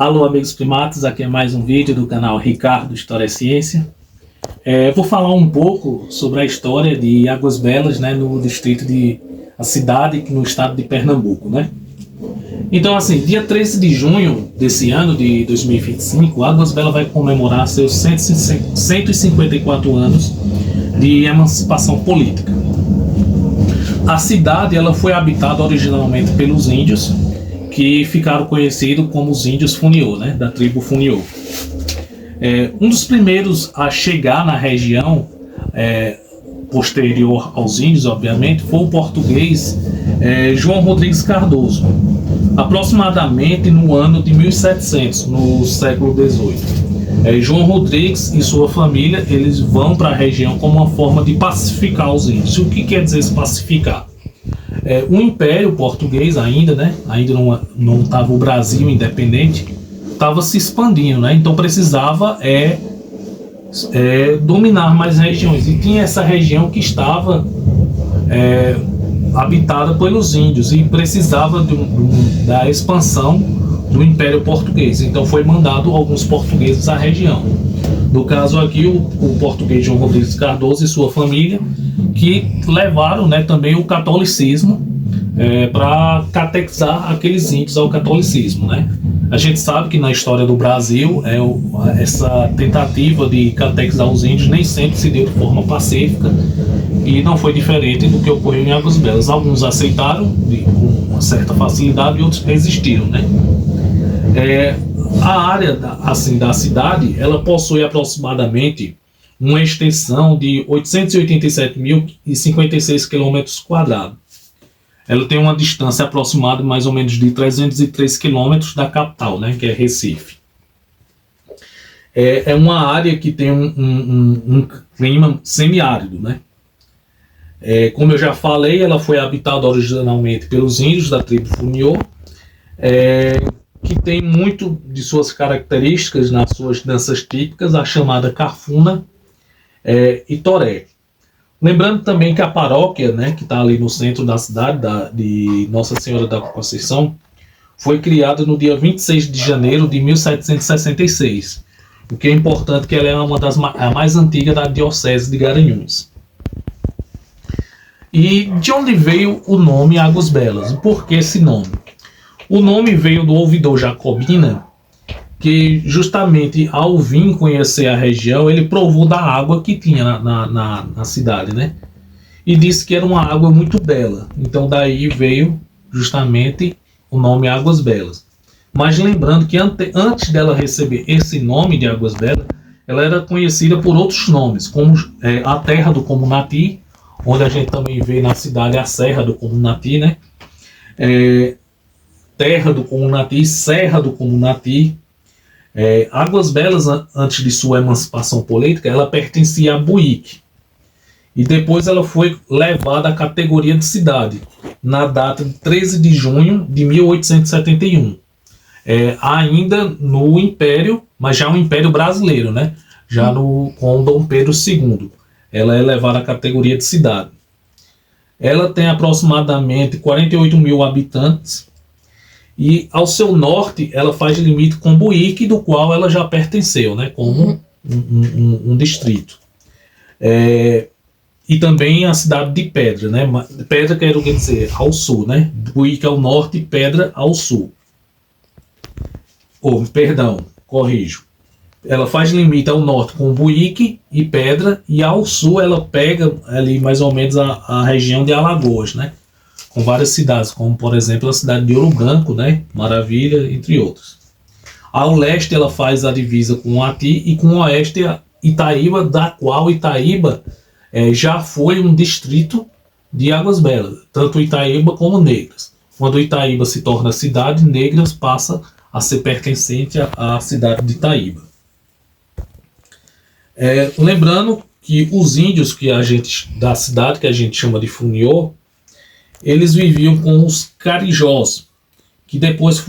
Alô, amigos primatas, aqui é mais um vídeo do canal Ricardo História e Ciência. Vou falar um pouco sobre a história de Águas Belas, né, no distrito de a cidade no estado de Pernambuco, né? Então, assim, dia 13 de junho desse ano de 2025, Águas Belas vai comemorar seus 154 anos de emancipação política. A cidade ela foi habitada originalmente pelos índios, que ficaram conhecidos como os índios Funiô, né, da tribo Funiô. Um dos primeiros a chegar na região, posterior aos índios, obviamente, foi o português João Rodrigues Cardoso, aproximadamente no ano de 1700, no século XVIII. João Rodrigues e sua família eles vão para a região como uma forma de pacificar os índios. O que quer dizer se pacificar? O Império Português ainda, né, ainda não estava o Brasil independente, estava se expandindo, né, então precisava dominar mais regiões, e tinha essa região que estava habitada pelos índios e precisava da expansão do Império Português, então foi mandado alguns portugueses à região. No caso aqui, o português João Rodrigues Cardoso e sua família, que levaram, né, também o catolicismo para catequizar aqueles índios ao catolicismo, né? A gente sabe que na história do Brasil essa tentativa de catequizar os índios nem sempre se deu de forma pacífica, e não foi diferente do que ocorreu em Águas Belas. Alguns aceitaram com uma certa facilidade e outros resistiram, né? A área da cidade ela possui aproximadamente uma extensão de 887.056 km². Ela tem uma distância aproximada mais ou menos de 303 km da capital, né, que é Recife. É uma área que tem um clima semiárido, né? Como eu já falei, ela foi habitada originalmente pelos índios da tribo Funiô, que tem muito de suas características nas suas danças típicas, a chamada cafuna e toré. Lembrando também que a paróquia, né, que está ali no centro da cidade, de Nossa Senhora da Conceição, foi criada no dia 26 de janeiro de 1766. O que é importante que ela é a mais antiga da Diocese de Garanhuns. E de onde veio o nome Águas Belas? Por que esse nome? O nome veio do ouvidor Jacobina, que justamente ao vir conhecer a região, ele provou da água que tinha na cidade, né? E disse que era uma água muito bela. Então daí veio justamente o nome Águas Belas. Mas lembrando que antes dela receber esse nome de Águas Belas, ela era conhecida por outros nomes, como a Terra do Comunati, onde a gente também vê na cidade a Serra do Comunati, né? Terra do Comunati, Serra do Comunati. Águas Belas, antes de sua emancipação política, ela pertencia a Buíque. E depois ela foi levada à categoria de cidade, na data de 13 de junho de 1871. Ainda no Império, mas já um Império brasileiro, né? Já com Dom Pedro II. Ela é levada à categoria de cidade. Ela tem aproximadamente 48 mil habitantes. E ao seu norte, ela faz limite com Buíque, do qual ela já pertenceu, né, como um distrito. E também a cidade de Pedra, né? Pedra quer dizer ao sul, né? Buíque ao norte e Pedra ao sul. Corrijo. Ela faz limite ao norte com Buíque e Pedra, e ao sul ela pega ali mais ou menos a região de Alagoas, né? Com várias cidades, como por exemplo a cidade de Ouro Branco, né? Maravilha, entre outros. Ao leste ela faz a divisa com Ati, e com o oeste Itaíba, da qual Itaíba já foi um distrito de Águas Belas, tanto Itaíba como Negras. Quando Itaíba se torna cidade, Negras passa a ser pertencente à cidade de Itaíba. Lembrando que os índios da cidade, que a gente chama de Funiô, eles viviam com os carijós, que depois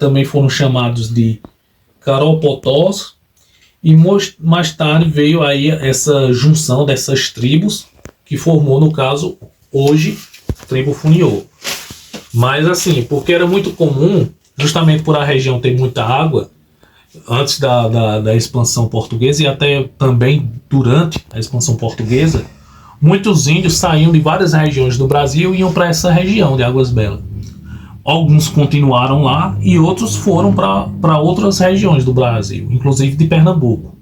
também foram chamados de caropotós, e mais tarde veio aí essa junção dessas tribos, que formou, no caso, hoje, tribo Funiô. Mas assim, porque era muito comum justamente por a região ter muita água, antes da expansão portuguesa e até também durante a expansão portuguesa, muitos índios saíam de várias regiões do Brasil e iam para essa região de Águas Belas. Alguns continuaram lá e outros foram para outras regiões do Brasil, inclusive de Pernambuco.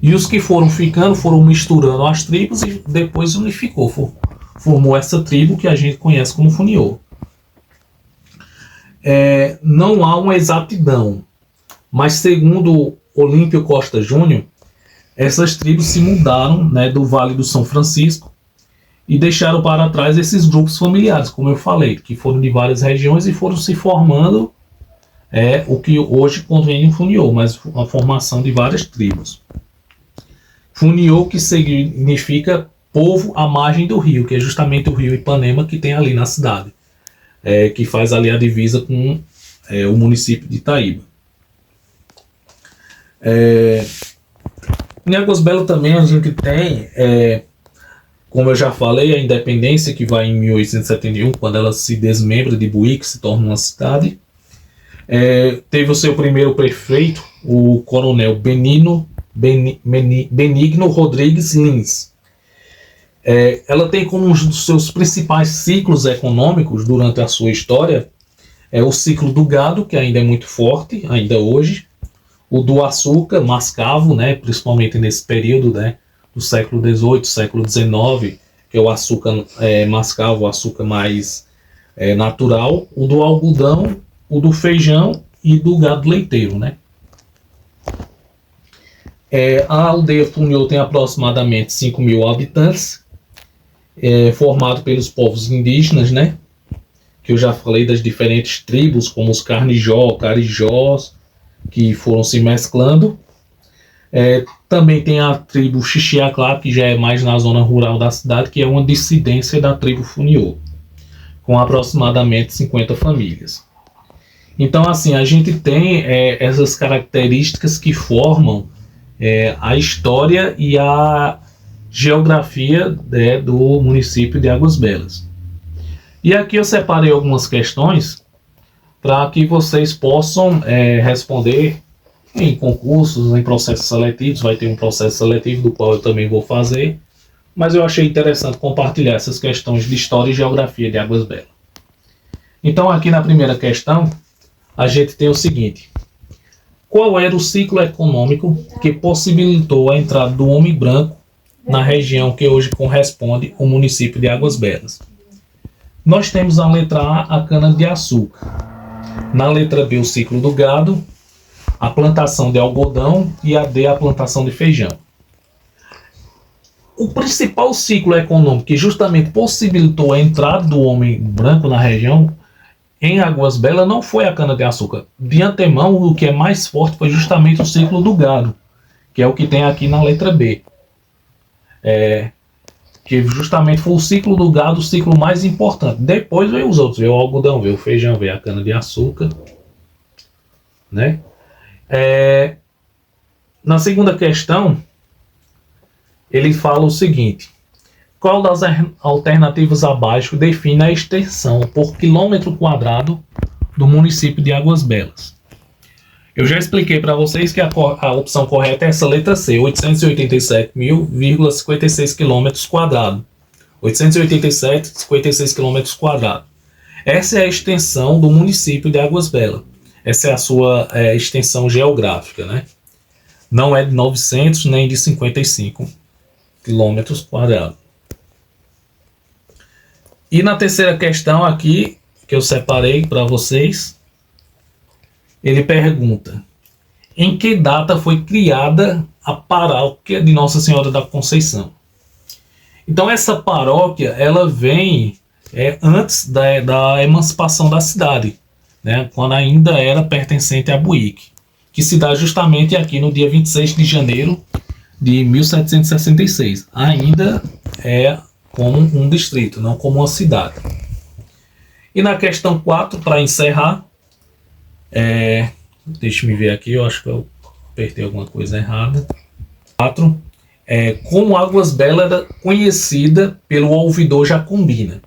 E os que foram ficando foram misturando as tribos e depois unificou, formou essa tribo que a gente conhece como Funiô. Não há uma exatidão, mas segundo Olímpio Costa Júnior, essas tribos se mudaram, né, do Vale do São Francisco e deixaram para trás esses grupos familiares, como eu falei, que foram de várias regiões e foram se formando o que hoje convém em Funiô, mas a formação de várias tribos. Funiô, que significa povo à margem do rio, que é justamente o rio Ipanema que tem ali na cidade, que faz ali a divisa com o município de Itaíba. Em Águas Belas também a gente tem, como eu já falei, a independência que vai em 1871, quando ela se desmembra de Buíque, se torna uma cidade. Teve o seu primeiro prefeito, o coronel Benigno Rodrigues Lins. Ela tem como um dos seus principais ciclos econômicos durante a sua história o ciclo do gado, que ainda é muito forte, ainda hoje, o do açúcar mascavo, né, principalmente nesse período, né, do século XVIII, século XIX, que é o açúcar mascavo, o açúcar mais natural, o do algodão, o do feijão e do gado leiteiro, né. A aldeia Funiô tem aproximadamente 5.000 habitantes, formado pelos povos indígenas, né, que eu já falei das diferentes tribos, como os Carnijó, Carijós, que foram se mesclando. Também tem a tribo Xixiaclá, que já é mais na zona rural da cidade, que é uma dissidência da tribo Funiô, com aproximadamente 50 famílias. Então, assim, a gente tem essas características que formam a história e a geografia do município de Águas Belas. E aqui eu separei algumas questões para que vocês possam responder em concursos, em processos seletivos. Vai ter um processo seletivo do qual eu também vou fazer, mas eu achei interessante compartilhar essas questões de história e geografia de Águas Belas. Então, aqui na primeira questão, a gente tem o seguinte: qual era o ciclo econômico que possibilitou a entrada do homem branco na região que hoje corresponde ao município de Águas Belas? Nós temos a letra A cana-de-açúcar. Na letra B, o ciclo do gado, a plantação de algodão e a D, a plantação de feijão. O principal ciclo econômico que justamente possibilitou a entrada do homem branco na região em Águas Belas não foi a cana-de-açúcar. De antemão, o que é mais forte foi justamente o ciclo do gado, que é o que tem aqui na letra B. Que justamente foi o ciclo do gado, o ciclo mais importante. Depois veio os outros, veio o algodão, veio o feijão, veio a cana-de-açúcar, né? Na segunda questão, ele fala o seguinte: qual das alternativas abaixo define a extensão por quilômetro quadrado do município de Águas Belas? Eu já expliquei para vocês que a opção correta é essa letra C, 887.056 km². 887,56 km². Essa é a extensão do município de Águas Belas. Essa é a sua extensão geográfica, né? Não é de 900 nem de 55 km². E na terceira questão aqui, que eu separei para vocês, ele pergunta: em que data foi criada a paróquia de Nossa Senhora da Conceição? Então essa paróquia, ela vem antes da emancipação da cidade, né, quando ainda era pertencente a Buíque, que se dá justamente aqui no dia 26 de janeiro de 1766. Ainda como um distrito, não como uma cidade. E na questão 4, para encerrar, deixa eu ver aqui, eu acho que eu apertei alguma coisa errada. 4. Como Águas Belas era conhecida pelo ouvidor Jacombina.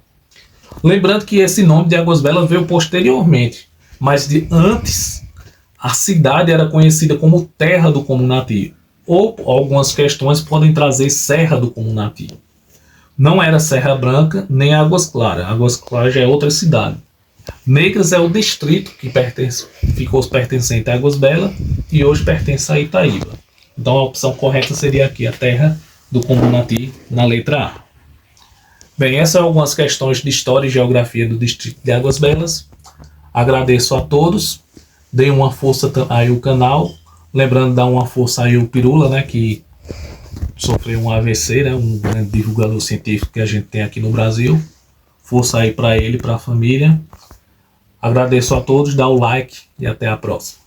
Lembrando que esse nome de Águas Belas veio posteriormente. mas antes a cidade era conhecida como Terra do Comunati, ou algumas questões podem trazer Serra do Comunati. Não era Serra Branca nem Águas Claras. Águas Claras já é outra cidade. Negras é o distrito que ficou pertencente a Águas Belas e hoje pertence a Itaíba. Então a opção correta seria aqui, a Terra do Comunati, na letra A. Bem, essas são algumas questões de história e geografia do distrito de Águas Belas. Agradeço a todos. Deem uma força aí ao canal. Lembrando de dar uma força aí ao Pirula, né, que sofreu um AVC, né, um grande divulgador científico que a gente tem aqui no Brasil. Força aí para ele e para a família. Agradeço a todos, dá o like e até a próxima.